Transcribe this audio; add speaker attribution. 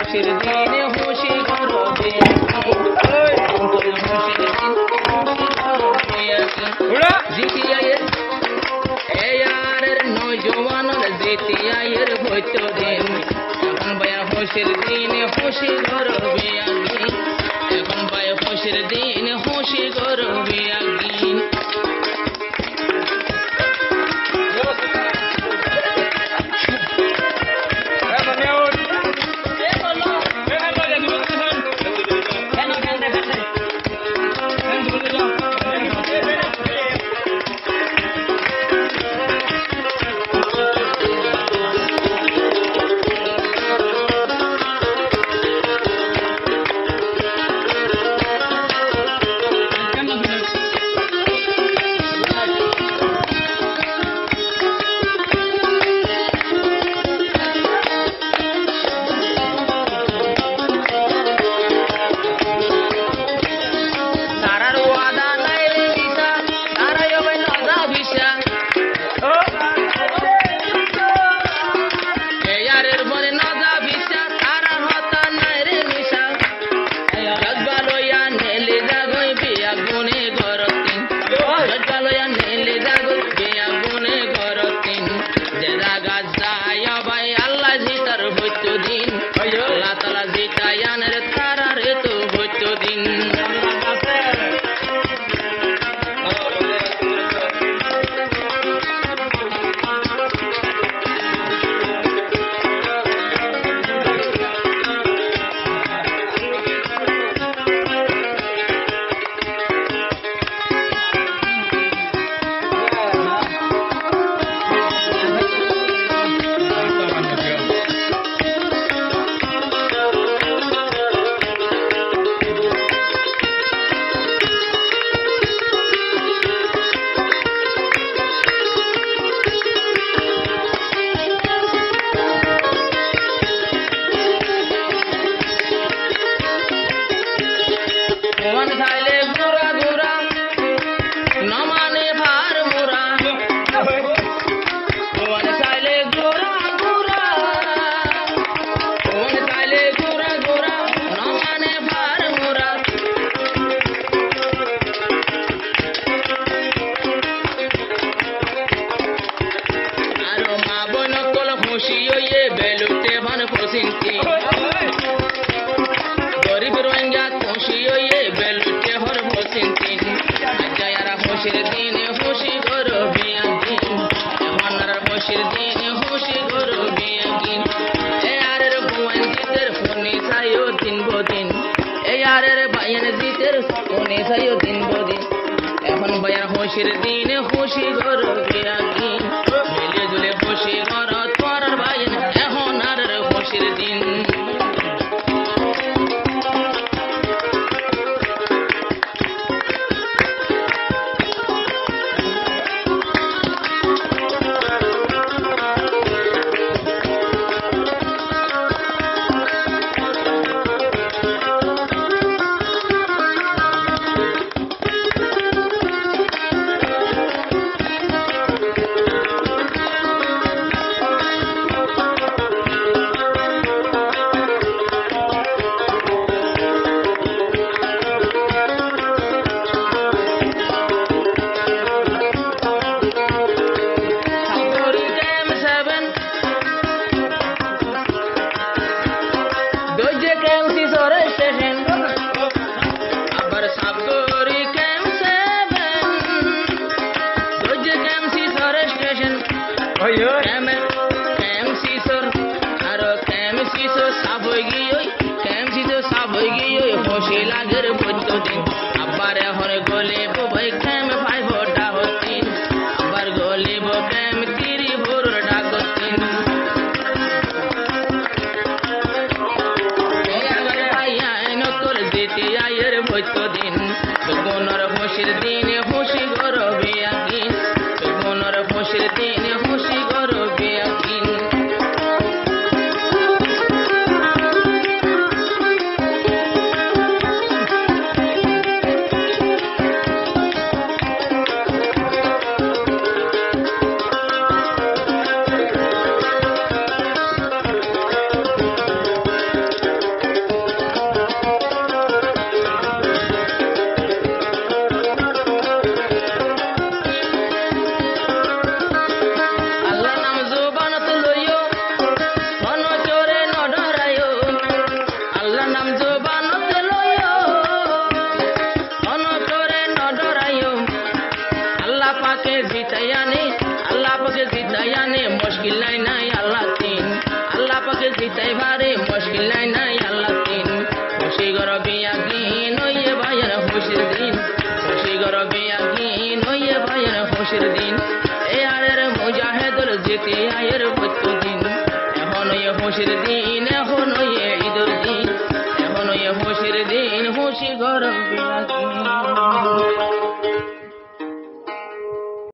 Speaker 1: খুশির দিনে খুশি করবে জিতিয়ায়ের এয়ারের নয়জওয়ানের জিতিয়ায়ের হইতো দিন এখন ভাইয়া খুশির দিনে খুশি করবে একদিন এখন ভাইয়া খুশির দিনে খুশি করবে একদিন गरीब रोहिंग्या खुशी होइए बेलुटे हर भोसिंतिन जयारा खुशिर दिन खुशी करो बियागिन मनार खुशिर दिन खुशी करो बियागिन ए यारेर बुआन जितेर फुनी सायो दिन बदिन ए यारेर भाईन जितेर फुनी सायो दिन बदिन এখন ভাইয়ার খুশির দিন খুশি করো বিয়াগিন মিলে জুলে খুশি করো তোর ভাইন এখন আর খুশির দিন জিতে আয়ের ভৈত্য দিন সুগুণর খুশির দিন খুশি গরবে আকিন সুগুণর খুশির দিন খুশি গরবে আকিন मुश्किल नहीं अल्लाह तीन अल्लाह पाके जिताई बारे मुश्किल नहीं अल्लाह तीन खुशी गरबी आगिन ये भाइयर खुशिर दिन खुशी गरबी आगिन ये भाइयर खुशिर दिन ए आरेर मुजाहिदुल जिते आয়ের ভৈত্য দিন এখন ये खुशिर दिन এখন ये ঈদের দিন এখন ये खुशिर दिन खुशी गरबी आगिन